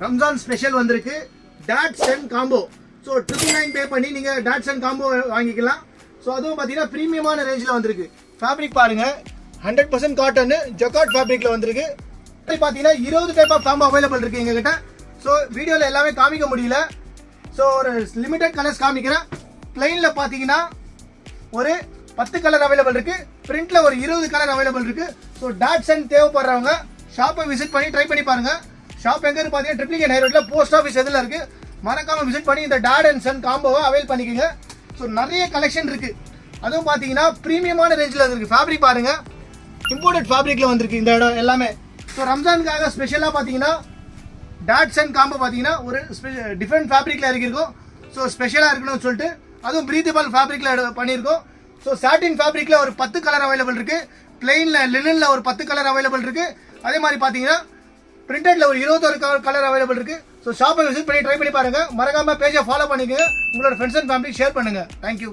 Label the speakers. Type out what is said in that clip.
Speaker 1: Ramzan special வந்திருக்கு dots and combo. So 999 பே பண்ணி நீங்கள் டாட்ஸ் அண்ட் காம்போ வாங்கிக்கலாம். ஸோ அதுவும் பார்த்தீங்கன்னா ப்ரீமியமான ரேஞ்சில் வந்திருக்கு. ஃபேப்ரிக் பாருங்க 100% காட்டன் ஜக்கார்ட் ஃபேப்ரிக்ல வந்திருக்கு. பார்த்தீங்கன்னா 20 டைப் ஆஃப் காம்போ அவைலபிள் இருக்கு எங்ககிட்ட. ஸோ வீடியோவில் எல்லாமே காமிக்க முடியல. ஸோ ஒரு லிமிடெட் கலர்ஸ் காமிக்கிறேன். பிளைனில் பார்த்தீங்கன்னா ஒரு 10 கலர் அவைலபிள் இருக்கு. பிரிண்ட்ல ஒரு 20 கலர் அவைலபிள் இருக்கு. ஸோ டாட்ஸ் அண்ட் தேவைப்படுறவங்க ஷாப்பை விசிட் பண்ணி ட்ரை பண்ணி பாருங்க. ஷாப் எங்க இருக்கு பார்த்தீங்கன்னா ட்ரிப்ளிகேட் ஹை ரோட்ல போஸ்ட் ஆஃபீஸ் எதில் இருக்கு. மறக்காம விசிட் பண்ணி இந்த டாட் அண்ட் சன் காம்போவை அவைல் பண்ணிக்கோங்க. ஸோ நிறைய கலெக்ஷன் இருக்கு. அதுவும் பார்த்தீங்கன்னா ப்ரீமியமான ரேஞ்சில் இருக்கு. ஃபேப்ரிக் பாருங்க இம்போர்ட்டட் ஃபேப்ரிக்ல வந்திருக்கு இந்த இடம் எல்லாமே. ஸோ ரம்ஜானுக்காக ஸ்பெஷலாக பார்த்தீங்கன்னா டாட்ஸ் அண்ட் காம்போ பார்த்தீங்கன்னா ஒரு டிஃப்ரெண்ட் ஃபேப்ரிக்ல இருக்கும். ஸோ ஸ்பெஷலாக இருக்கணும்னு சொல்லிட்டு அதுவும் பிரீத்தபிள் ஃபேப்ரிக்ல பண்ணியிருக்கோம். ஸோ சாட்டின் ஃபேப்ரிக்ல ஒரு 10 கலர் அவைலபிள் இருக்கு. பிளெயின்ல லினன்ல ஒரு 10 கலர் அவைலபிள் இருக்கு. அதே மாதிரி பார்த்தீங்கன்னா பிரிண்டட்ல ஒரு 21 கலர் அவைலபிள் இருக்கு. ஸோ ஷாப்பை விசிட் பண்ணி ட்ரை பண்ணி பாருங்க. மறக்காம பேஜை ஃபாலோ பண்ணிக்கோங்க. உங்களோட ஃப்ரெண்ட்ஸ் அண்ட் ஃபேமிலி ஷேர் பண்ணுங்க. தேங்க்யூ.